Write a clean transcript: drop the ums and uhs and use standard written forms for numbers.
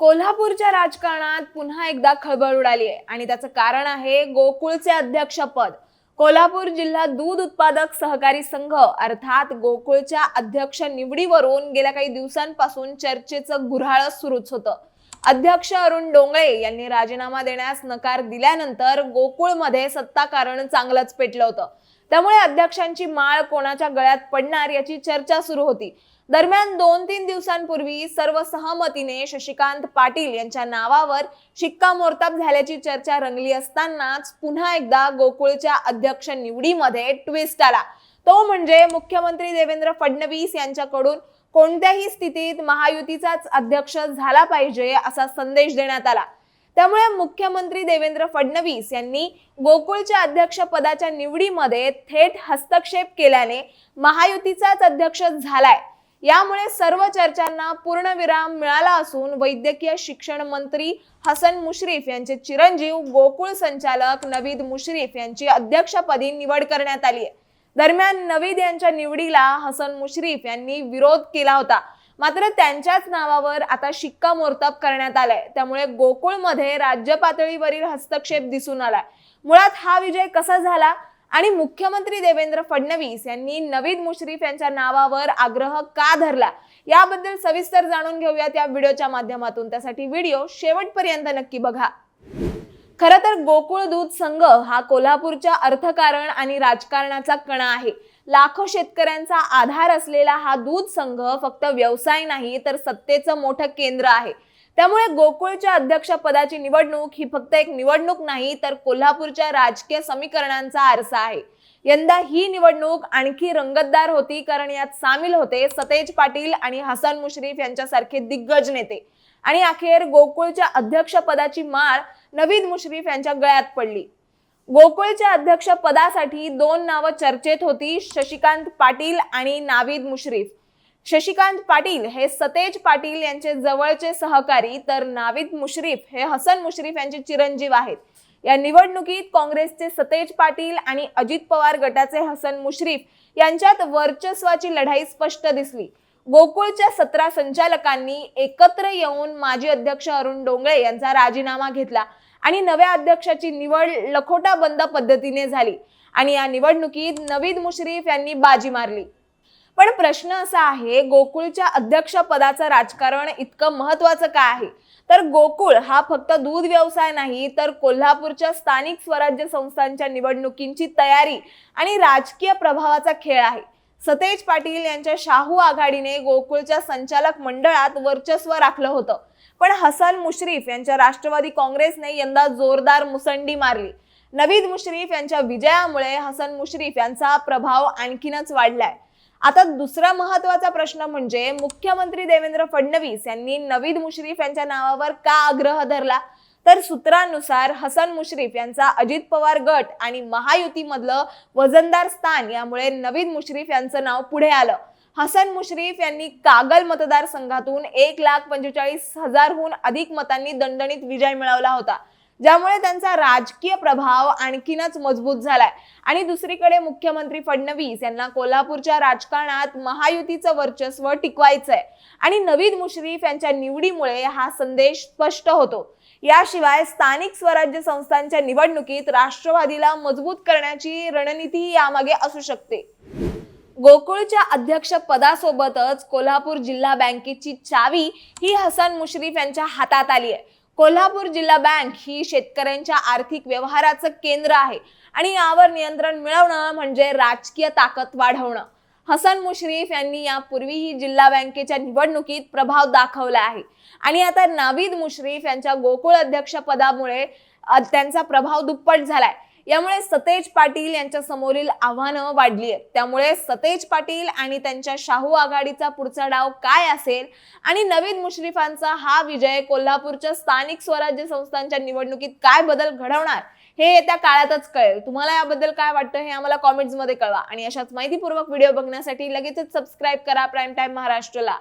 कोल्हापूरच्या राजकारणात पुन्हा एकदा खळबळ उडाली आहे आणि त्याचं कारण आहे गोकुळचे अध्यक्षपद। कोल्हापूर जिल्हा दूध उत्पादक सहकारी संघ अर्थात गोकुळच्या अध्यक्ष निवडीवरून गेल्या काही दिवसांपासून चर्चेचं गुऱ्हाळ सुरूच होतं। अध्यक्ष अरुण डोंगळे यांनी राजीनामा देण्यास नकार दिल्यानंतर गोकुळमध्ये सत्ताकारण चांगलंच पेटलं होतं। त्यामुळे अध्यक्षांची माळ कोणाच्या गळ्यात पडणार याची चर्चा सुरू होती। दरम्यान 2-3 दिवसांपूर्वी सर्वसहमतीने शशिकांत पाटील यांच्या नावावर शिक्कामोर्तब झाल्याची चर्चा रंगली असतानाच पुन्हा एकदा गोकुळच्या अध्यक्ष निवडीमध्ये ट्विस्ट आला। तो म्हणजे मुख्यमंत्री देवेंद्र फडणवीस यांच्याकडून कोणत्याही स्थितीत महायुतीचाच अध्यक्ष झाला पाहिजे असा संदेश देण्यात आला। त्यामुळे मुख्यमंत्री देवेंद्र फडणवीस यांनी गोकुळच्या अध्यक्षपदाच्या निवडीमध्ये थेट हस्तक्षेप केल्याने महायुतीचाच अध्यक्ष झालाय। यामुळे सर्व चर्चांना पूर्णविराम मिळाला असून वैद्यकीय शिक्षण मंत्री हसन मुश्रीफ यांचे चिरंजीव गोकुळ संचालक नवीद मुश्रीफ यांची अध्यक्षपदी निवड करण्यात आली आहे। दरम्यान नवीद यांच्या निवडीला हसन मुश्रीफ यांनी विरोध केला होता, मात्र त्यांच्याच नावावर आता शिक्कामोर्तब करण्यात आलाय। त्यामुळे गोकुळमध्ये राज्य पातळीवरील हस्तक्षेप दिसून आलाय। मुळात हा विजय कसा झाला आणि मुख्यमंत्री देवेंद्र फडणवीस यांनी नवीद मुश्रीफ यांच्या नावावर आग्रह का धरला याबद्दल सविस्तर जाणून घेऊयात या व्हिडिओच्या माध्यमातून। त्यासाठी व्हिडिओ शेवटपर्यंत नक्की बघा। खरं तर गोकुळ दूध संघ हा कोल्हापूरच्या अर्थकारण आणि राजकारणाचा कणा आहे। लाखो शेतकऱ्यांचा आधार असलेला हा दूध संघ फक्त व्यवसाय नाही तर सत्तेचं मोठं केंद्र आहे। त्यामुळे गोकुळच्या अध्यक्षपदाची निवडणूक ही फक्त एक निवडणूक नाही तर कोल्हापूरच्या राजकीय समीकरणांचा आरसा आहे। यंदा ही निवडणूक आणखी रंगतदार होती कारण यात सामील होते सतेज पाटील आणि हसन मुश्रीफ यांच्यासारखे दिग्गज नेते आणि अखेर गोकुळच्या अध्यक्षपदाची माळ नवीद मुश्रीफ यांच्या गळ्यात पडली। गोकुळच्या अध्यक्षपदासाठी 2 नावं चर्चेत होती, शशिकांत पाटील आणि नावीद मुश्रीफ। शशिकांत पाटील हे सतेज पाटील यांचे जवळचे सहकारी तर नावीद मुश्रीफ हे हसन मुश्रीफ यांचे चिरंजीव आहेत। या निवडणुकीत काँग्रेसचे सतेज पाटील आणि अजित पवार गटाचे हसन मुश्रीफ यांच्यात वर्चस्वाची लढाई स्पष्ट दिसली। गोकुळच्या 17 संचालकांनी एकत्र येऊन माजी अध्यक्ष अरुण डोंगळे यांचा राजीनामा घेतला आणि नव्या अध्यक्षाची निवड लखोटा बंद पद्धतीने झाली आणि या निवडणुकीत नवीद मुश्रीफ यांनी बाजी मारली। पण प्रश्न असा आहे, गोकुळच्या अध्यक्षपदाचं राजकारण इतकं महत्त्वाचं का आहे? तर गोकुळ हा फक्त दूध व्यवसाय नाही तर कोल्हापूरच्या स्थानिक स्वराज्य संस्थांच्या निवडणुकींची तयारी आणि राजकीय प्रभावाचा खेळ आहे। सतेज पाटील यांच्या शाहू आघाडीने गोकुळच्या संचालक मंडळात वर्चस्व राखलं होतं, पण हसन मुश्रीफ यांच्या राष्ट्रवादी काँग्रेसने यंदा जोरदार मुसंडी मारली। नवीद मुश्रीफ यांच्या विजयामुळे हसन मुश्रीफ यांचा प्रभाव आणखीनच वाढलाय। आता दुसरा महत्त्वाचा प्रश्न म्हणजे मुख्यमंत्री देवेंद्र फडणवीस यांनी नवीद मुश्रीफ यांच्या नावावर का आग्रह धरला? तर सूत्रांनुसार हसन मुश्रीफ यांचा अजित पवार गट आणि महायुतीमधलं वजनदार स्थान यामुळे नवीद मुश्रीफ यांचं नाव पुढे आलं। हसन मुश्रीफ यांनी कागल मतदारसंघातून 1,45,000हून अधिक मतांनी दणदणीत विजय मिळवला होता, ज्यामुळे त्यांचा राजकीय प्रभाव आणखीनच मजबूत झालाय। आणि दुसरीकडे मुख्यमंत्री फडणवीस यांना कोल्हापूरच्या राजकारणात महायुतीचं वर्चस्व टिकवायचंय आणि नवीद मुश्रीफ यांच्या निवडीमुळे हा संदेश स्पष्ट होतो। याशिवाय स्थानिक स्वराज्य संस्थांच्या निवडणुकीत राष्ट्रवादीला मजबूत करण्याची रणनीती यामागे असू शकते। गोकुळच्या अध्यक्षपदासोबतच कोल्हापूर जिल्हा बँकेची चावी ही हसन मुश्रीफ यांच्या हातात आली आहे। कोल्हापूर जिल्हा बँक ही शेतकऱ्यांच्या आर्थिक व्यवहाराचं केंद्र आहे आणि यावर नियंत्रण मिळवणं म्हणजे राजकीय ताकद वाढवणं। हसन मुश्रीफ यांनी यापूर्वीही जिल्हा बँकेच्या निवडणुकीत प्रभाव दाखवला आहे आणि आता नावीद मुश्रीफ यांच्या गोकुळ अध्यक्षपदामुळे त्यांचा प्रभाव दुप्पट झालाय। यामुळे सतेज पाटील यांच्या समोरील आव्हानं वाढली आहेत। त्यामुळे सतेज पाटील आणि त्यांच्या शाहू आघाडीचा पुढचा डाव काय असेल आणि नवीद मुश्रीफांचा हा विजय कोल्हापूरच्या स्थानिक स्वराज्य संस्थांच्या निवडणुकीत काय बदल घडवणार हे येत्या काळातच कळेल। तुम्हाला याबद्दल काय वाटतं हे आम्हाला कॉमेंट्स मध्ये कळवा आणि अशाच माहितीपूर्वक व्हिडिओ बघण्यासाठी लगेचच सबस्क्राइब करा प्राईम टाइम महाराष्ट्रला।